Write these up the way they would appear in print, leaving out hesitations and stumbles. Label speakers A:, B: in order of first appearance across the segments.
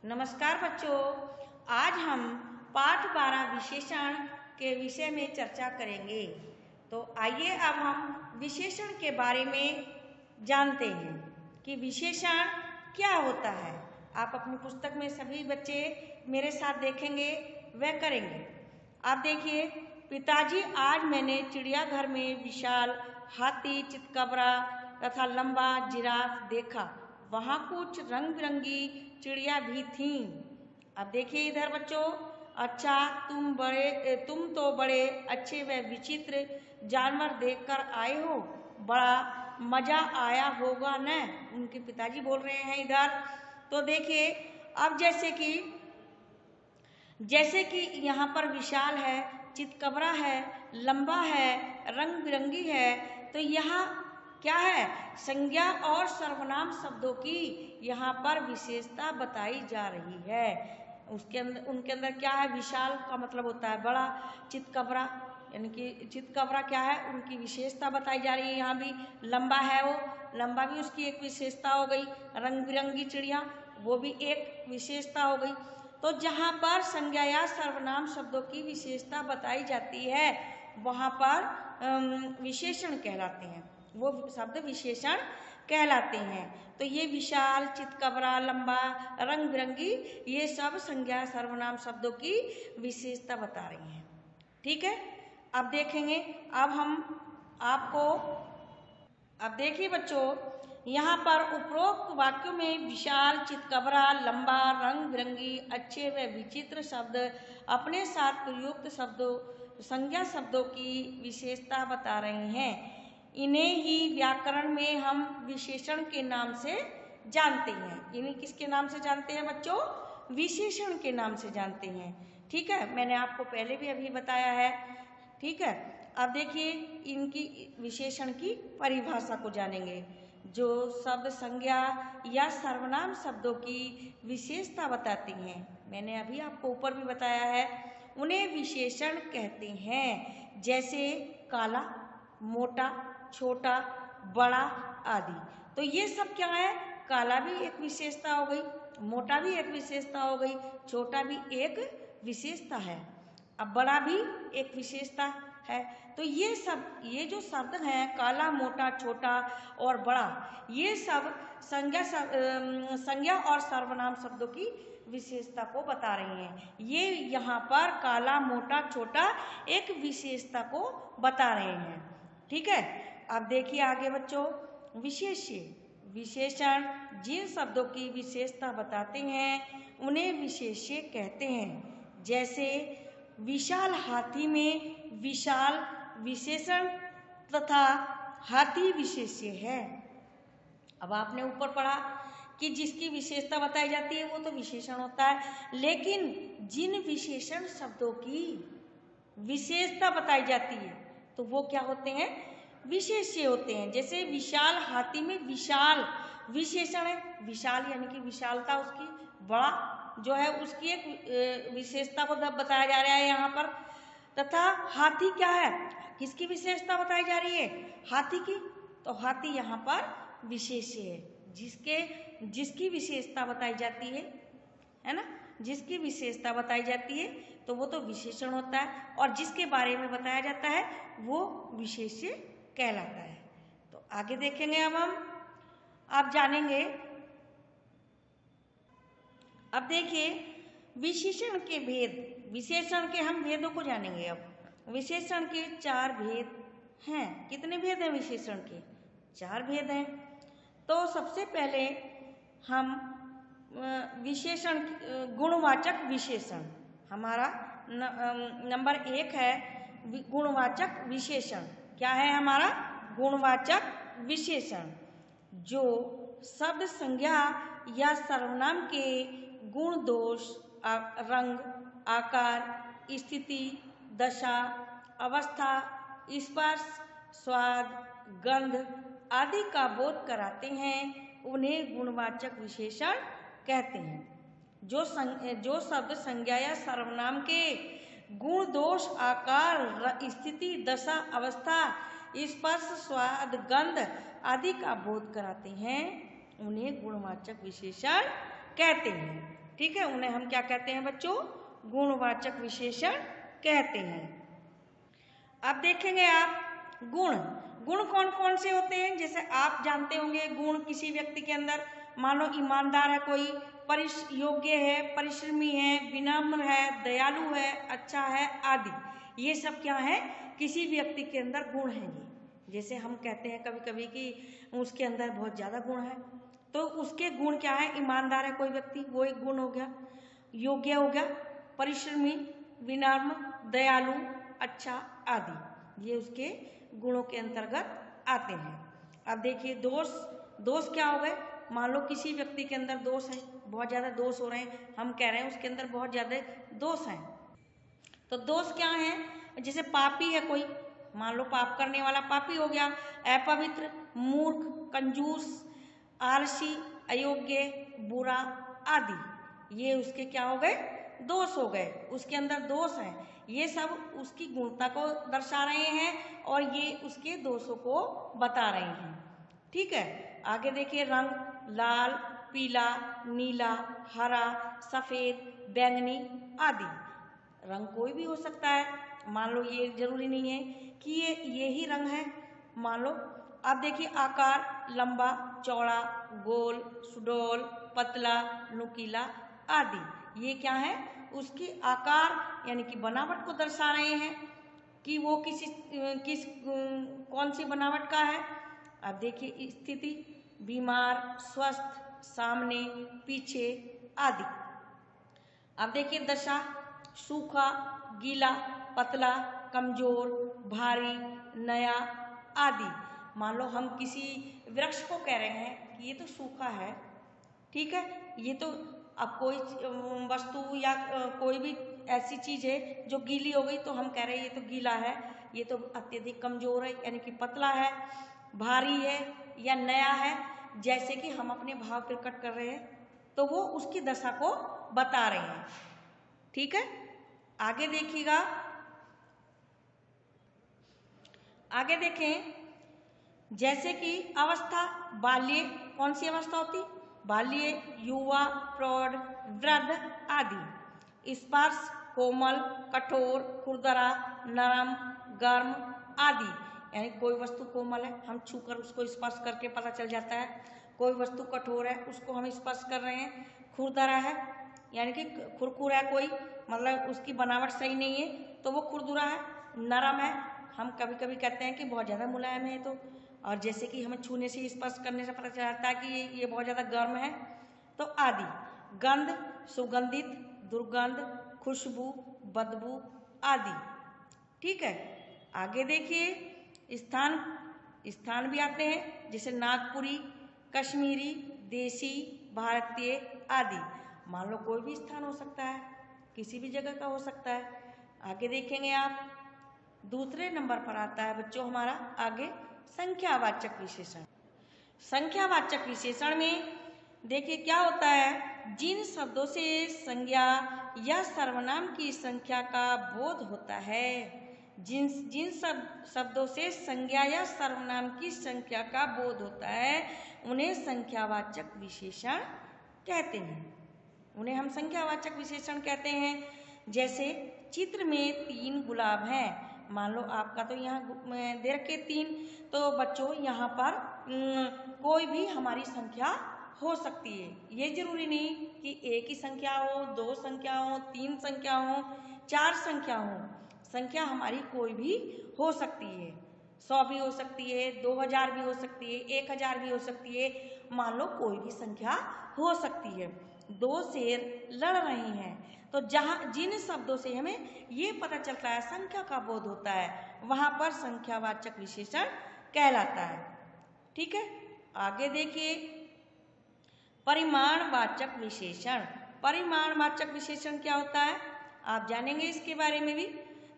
A: नमस्कार बच्चों, आज हम पाठ 12 विशेषण के विषय में चर्चा करेंगे। तो आइए अब हम विशेषण के बारे में जानते हैं कि विशेषण क्या होता है। आप अपनी पुस्तक में सभी बच्चे मेरे साथ देखेंगे व करेंगे। आप देखिए, पिताजी आज मैंने चिड़ियाघर में विशाल हाथी, चितकबरा तथा लंबा जिराफ देखा। वहाँ कुछ रंग बिरंगी चिड़िया भी थीं। अब देखिए इधर बच्चों, अच्छा तुम तो बड़े अच्छे व विचित्र जानवर देखकर आए हो, बड़ा मजा आया होगा न। उनके पिताजी बोल रहे हैं इधर। तो देखिए, अब जैसे कि यहाँ पर विशाल है, चितकबरा है, लंबा है, रंग बिरंगी है, तो यहाँ क्या है, संज्ञा और सर्वनाम शब्दों की यहाँ पर विशेषता बताई जा रही है। उनके अंदर क्या है, विशाल का मतलब होता है बड़ा, चितकबरा यानी कि चितकबरा क्या है, उनकी विशेषता बताई जा रही है। यहाँ भी लंबा है, वो लंबा भी उसकी एक विशेषता हो गई। रंग बिरंगी चिड़िया, वो भी एक विशेषता हो गई। तो जहाँ पर संज्ञा या सर्वनाम शब्दों की विशेषता बताई जाती है, वहाँ पर विशेषण कहलाते हैं, वो शब्द विशेषण कहलाते हैं। तो ये विशाल, चितकबरा, लंबा, रंग बिरंगी, ये सब संज्ञा सर्वनाम शब्दों की विशेषता बता रही हैं। ठीक है, अब देखेंगे। अब देखिए बच्चों, यहाँ पर उपरोक्त वाक्यों में विशाल, चितकबरा, लंबा, रंग बिरंगी, अच्छे व विचित्र शब्द अपने साथ प्रयुक्त संज्ञा शब्दों की विशेषता बता रहे हैं। इन्हें ही व्याकरण में हम विशेषण के नाम से जानते हैं। इन्हें किसके नाम से जानते हैं बच्चों? विशेषण के नाम से जानते हैं। ठीक है, मैंने आपको पहले भी अभी बताया है। ठीक है, अब देखिए इनकी विशेषण की परिभाषा को जानेंगे। जो शब्द संज्ञा या सर्वनाम शब्दों की विशेषता बताती हैं, मैंने अभी आपको ऊपर भी बताया है, उन्हें विशेषण कहते हैं। जैसे काला, मोटा, छोटा, बड़ा आदि। तो ये सब क्या है, काला भी एक विशेषता हो गई, मोटा भी एक विशेषता हो गई, छोटा भी एक विशेषता है, अब बड़ा भी एक विशेषता है। तो ये जो शब्द हैं, काला, मोटा, छोटा और बड़ा, ये सब संज्ञा और सर्वनाम शब्दों की विशेषता को बता रही हैं। ये यहाँ पर काला, मोटा, छोटा एक विशेषता को बता रहे हैं। ठीक है, अब देखिए आगे बच्चों, विशेषण जिन शब्दों की विशेषता बताते हैं उन्हें विशेष्य कहते हैं। जैसे विशाल हाथी में विशाल विशेषण तथा हाथी विशेष्य है। अब आपने ऊपर पढ़ा कि जिसकी विशेषता बताई जाती है वो तो विशेषण होता है, लेकिन जिन विशेषण शब्दों की विशेषता बताई जाती है तो वो क्या होते हैं, विशेष्य होते हैं। जैसे विशाल हाथी में विशाल विशेषण है, विशाल यानी कि विशालता उसकी, बड़ा जो है उसकी एक विशेषता को बताया जा रहा है यहाँ पर। तथा हाथी क्या है, किसकी विशेषता बताई जा रही है, हाथी की। तो हाथी यहाँ पर विशेष्य है, जिसकी विशेषता बताई जाती है ना, जिसकी विशेषता बताई जाती है तो वो तो विशेषण होता है, और जिसके बारे में बताया जाता है वो विशेष्य कहलाता है। तो आगे देखेंगे अब हम, आप जानेंगे। अब देखिए विशेषण के भेद, विशेषण के हम भेदों को जानेंगे। अब विशेषण के 4 भेद हैं। कितने भेद हैं विशेषण के? 4 भेद हैं। तो सबसे पहले हम विशेषण, गुणवाचक विशेषण, हमारा नंबर 1 है गुणवाचक विशेषण। क्या है हमारा? गुणवाचक विशेषण, जो शब्द संज्ञा या सर्वनाम के गुण, दोष, रंग, आकार, स्थिति, दशा, अवस्था, स्पर्श, स्वाद, गंध आदि का बोध कराते हैं, उन्हें गुणवाचक विशेषण कहते हैं। जो शब्द संज्ञा या सर्वनाम के गुण, दोष, आकार, स्थिति, दशा, अवस्था, स्पर्श, स्वाद, गंध आदि का बोध कराते हैं, उन्हें गुणवाचक विशेषण कहते हैं। ठीक है, उन्हें हम क्या कहते हैं बच्चों? गुणवाचक विशेषण कहते हैं। अब देखेंगे आप गुण। गुण कौन कौन से होते हैं? जैसे आप जानते होंगे गुण किसी व्यक्ति के अंदर, मान लो ईमानदार है कोई, योग्य है, परिश्रमी है, विनम्र है, दयालु है, अच्छा है आदि। ये सब क्या है? किसी व्यक्ति के अंदर गुण हैं ये। जैसे हम कहते हैं कभी कभी कि उसके अंदर बहुत ज्यादा गुण है, तो उसके गुण क्या है? ईमानदार है कोई व्यक्ति, वो एक गुण हो गया। योग्य हो गया, परिश्रमी, विनम्र, दयालु, अच्छा आदि, ये उसके गुणों के अंतर्गत आते हैं। अब देखिए दोष। दोष क्या हो गए? मान लो किसी व्यक्ति के अंदर दोष है, बहुत ज्यादा दोष हो रहे हैं, हम कह रहे हैं उसके अंदर बहुत ज्यादा दोष हैं। तो दोष क्या है? जैसे पापी है कोई, मान लो पाप करने वाला पापी हो गया, अपवित्र, मूर्ख, कंजूस, आलसी, अयोग्य, बुरा आदि, ये उसके क्या हो गए? दोष हो गए। उसके अंदर दोष है, ये सब उसकी गुणता को दर्शा रहे हैं और ये उसके दोषों को बता रहे हैं। ठीक है, आगे देखिए रंग। लाल, पीला, नीला, हरा, सफेद, बैंगनी आदि। रंग कोई भी हो सकता है, मान लो ये जरूरी नहीं है कि ये ही रंग है, मान लो। अब देखिए आकार, लंबा, चौड़ा, गोल, सुडौल, पतला, नुकीला आदि, ये क्या है? उसकी आकार यानी कि बनावट को दर्शा रहे हैं कि वो कौन सी बनावट का है। अब देखिए स्थिति, बीमार, स्वस्थ, सामने, पीछे आदि। अब देखिए दशा, सूखा, गीला, पतला, कमजोर, भारी, नया आदि। मान लो हम किसी वृक्ष को कह रहे हैं कि ये तो सूखा है, ठीक है, ये तो, अब कोई वस्तु या कोई भी ऐसी चीज है जो गीली हो गई तो हम कह रहे हैं ये तो गीला है, ये तो अत्यधिक कमजोर है यानी कि पतला है, भारी है या नया है। जैसे कि हम अपने भाव प्रकट कर रहे हैं तो वो उसकी दशा को बता रहे हैं। ठीक है, आगे देखिएगा, आगे देखें। जैसे कि अवस्था, बाल्य, कौन सी अवस्था होती? बाल्य, युवा, प्रौढ़, वृद्ध आदि। स्पर्श, कोमल, कठोर, खुरदरा, नरम, गर्म आदि। यानी कोई वस्तु कोमल है, हम छूकर उसको स्पर्श करके पता चल जाता है। कोई वस्तु कठोर है, उसको हम स्पर्श कर रहे हैं। खुरदरा है यानी कि खुरखुरा है कोई, मतलब उसकी बनावट सही नहीं है तो वो खुरदुरा है। नरम है, हम कभी कभी कहते हैं कि बहुत ज़्यादा मुलायम है तो, और जैसे कि हमें छूने से, स्पर्श करने से पता चलता है कि ये बहुत ज़्यादा गर्म है तो आदि। गंध, सुगंधित, दुर्गंध, खुशबू, बदबू आदि। ठीक है, आगे देखिए स्थान। स्थान भी आते हैं, जैसे नागपुरी, कश्मीरी, देसी, भारतीय आदि। मान लो कोई भी स्थान हो सकता है, किसी भी जगह का हो सकता है। आगे देखेंगे आप, दूसरे नंबर पर आता है बच्चों हमारा आगे संख्यावाचक विशेषण। संख्यावाचक विशेषण में देखिए क्या होता है? जिन शब्दों से संज्ञा या सर्वनाम की संख्या का बोध होता है, जिन शब्दों से संज्ञा या सर्वनाम की संख्या का बोध होता है उन्हें संख्यावाचक विशेषण कहते हैं। उन्हें हम संख्यावाचक विशेषण कहते हैं। जैसे चित्र में 3 गुलाब हैं, मान लो आपका तो यहाँ दे रखे 3, तो बच्चों यहाँ पर कोई भी हमारी संख्या हो सकती है। ये जरूरी नहीं कि एक ही संख्या हो, 2 संख्या हो, 3 संख्या हो, 4 संख्या हो। संख्या हमारी कोई भी हो सकती है, 100 भी हो सकती है, 2000 भी हो सकती है, 1000 भी हो सकती है। मान लो कोई भी संख्या हो सकती है। 2 शेर लड़ रहे हैं, तो जहाँ जिन शब्दों से हमें ये पता चलता है, संख्या का बोध होता है, वहां पर संख्यावाचक विशेषण कहलाता है। ठीक है, आगे देखिए परिमाणवाचक विशेषण। परिमाणवाचक विशेषण क्या होता है आप जानेंगे इसके बारे में भी।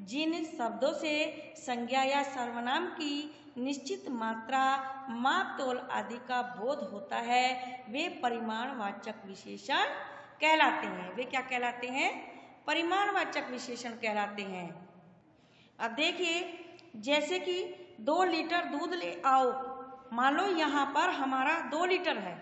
A: जिन शब्दों से संज्ञा या सर्वनाम की निश्चित मात्रा, माप तोल आदि का बोध होता है वे परिमाणवाचक विशेषण कहलाते हैं। वे क्या कहलाते हैं? परिमाणवाचक विशेषण कहलाते हैं। अब देखिए जैसे कि 2 लीटर दूध ले आओ, मान लो यहाँ पर हमारा 2 लीटर है,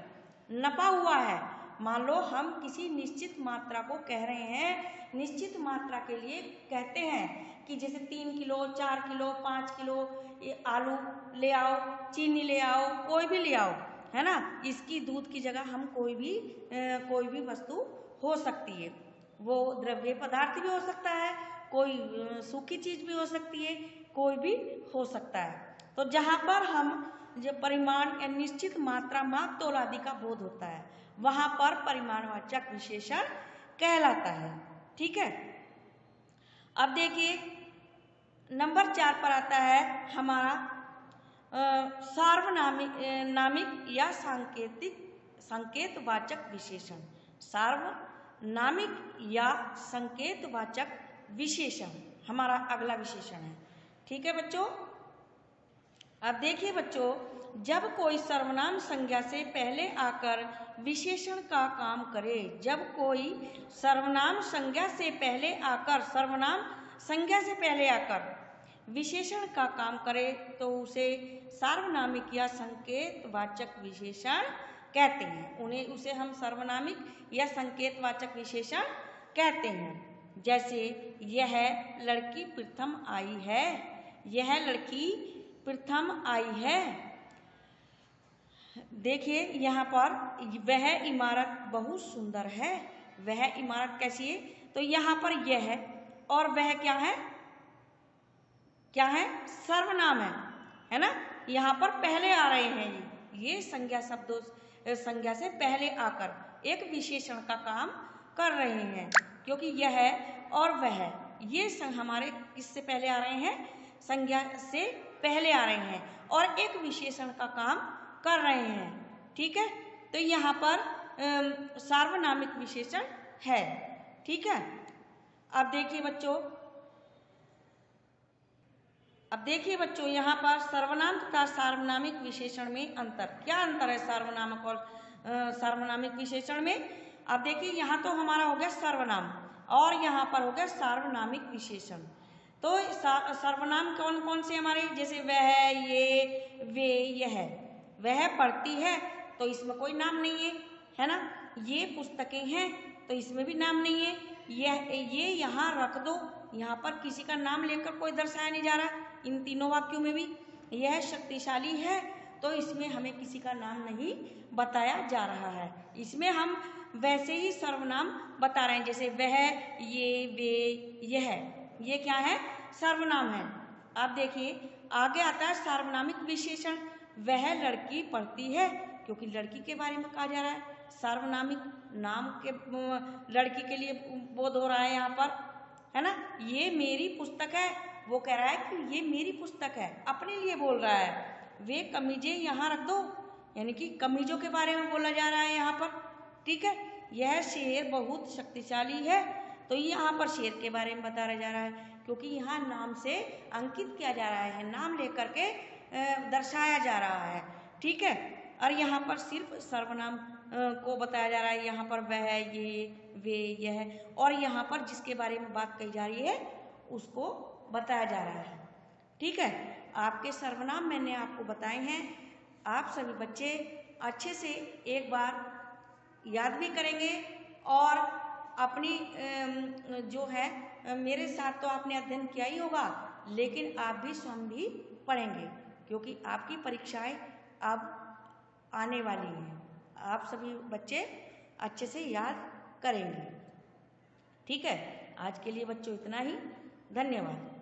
A: नपा हुआ है मान लो हम किसी निश्चित मात्रा को कह रहे हैं, निश्चित मात्रा के लिए कहते हैं कि जैसे 3 किलो, 4 किलो, 5 किलो ये आलू ले आओ, चीनी ले आओ, कोई भी ले आओ, है ना। इसकी दूध की जगह हम कोई भी वस्तु हो सकती है। वो द्रव्य पदार्थ भी हो सकता है, कोई सूखी चीज भी हो सकती है, कोई भी हो सकता है। तो जहाँ पर हम जो परिमाण या निश्चित मात्रा, माप, तोल आदि का बोध होता है, वहां पर परिमाणवाचक विशेषण कहलाता है। ठीक है। अब देखिए नंबर 4 पर आता है हमारा सार्वनामिक नामिक या संकेतवाचक विशेषण। सार्वनामिक या संकेतवाचक विशेषण हमारा अगला विशेषण है। ठीक है बच्चों। अब देखिए बच्चों, जब कोई सर्वनाम संज्ञा से पहले आकर विशेषण का काम करे, जब कोई सर्वनाम संज्ञा से पहले आकर, सर्वनाम संज्ञा से पहले आकर विशेषण का काम करे तो उसे सार्वनामिक या संकेतवाचक विशेषण कहते हैं। उसे हम सार्वनामिक या संकेतवाचक विशेषण कहते हैं। जैसे यह लड़की प्रथम आई है, यह लड़की प्रथम आई है। देखिए यहाँ पर वह इमारत बहुत सुंदर है, वह इमारत कैसी है, तो यहाँ पर यह और वह क्या है, क्या है, सर्वनाम है ना। यहाँ पर पहले आ रहे हैं, ये संज्ञा शब्दों, संज्ञा से पहले आकर एक विशेषण का काम कर रहे हैं, क्योंकि यह और वह ये हमारे किससे पहले आ रहे हैं, संज्ञा से पहले आ रहे हैं और एक विशेषण का काम कर रहे हैं। ठीक है। तो यहाँ पर सार्वनामिक विशेषण है। ठीक है। अब देखिए बच्चों, यहाँ पर सर्वनाम तथा सार्वनामिक विशेषण में अंतर, क्या अंतर है सर्वनामक और सार्वनामिक विशेषण में। अब देखिए यहाँ तो हमारा हो गया सर्वनाम और यहाँ पर हो गया सार्वनामिक विशेषण। तो सर्वनाम कौन कौन से हमारे, जैसे वह, ये, वे, यह। वह पढ़ती है तो इसमें कोई नाम नहीं है ना। ये पुस्तकें हैं तो इसमें भी नाम नहीं है। ये यहाँ रख दो, यहाँ पर किसी का नाम लेकर कोई दर्शाया नहीं जा रहा। इन तीनों वाक्यों में भी यह शक्तिशाली है तो इसमें हमें किसी का नाम नहीं बताया जा रहा है। इसमें हम वैसे ही सर्वनाम बता रहे हैं, जैसे वह, ये, वे, यह, ये क्या है, सर्वनाम है। अब देखिए आगे आता है सार्वनामिक विशेषण। वह लड़की पढ़ती है, क्योंकि लड़की के बारे में कहा जा रहा है। सार्वनामिक नाम के लड़की के लिए बोध हो रहा है यहाँ पर, है ना। ये मेरी पुस्तक है, वो कह रहा है कि ये मेरी पुस्तक है, अपने लिए बोल रहा है। वे कमीजें यहाँ रख दो, यानी कि कमीजों के बारे में बोला जा रहा है यहाँ पर। ठीक है। यह शेर बहुत शक्तिशाली है, तो यहाँ पर शेर के बारे में बताया जा रहा है, क्योंकि यहाँ नाम से अंकित किया जा रहा है, नाम लेकर के दर्शाया जा रहा है। ठीक है। और यहाँ पर सिर्फ सर्वनाम को बताया जा रहा है। यहाँ पर वह, ये, वे, यह, और यहाँ पर जिसके बारे में बात कही जा रही है उसको बताया जा रहा है। ठीक है। आपके सर्वनाम मैंने आपको बताए हैं। आप सभी बच्चे अच्छे से एक बार याद भी करेंगे और अपनी जो है, मेरे साथ तो आपने अध्ययन किया ही होगा, लेकिन आप भी स्वयं भी पढ़ेंगे, क्योंकि आपकी परीक्षाएं अब आने वाली हैं। आप सभी बच्चे अच्छे से याद करेंगे। ठीक है। आज के लिए बच्चों इतना ही। धन्यवाद।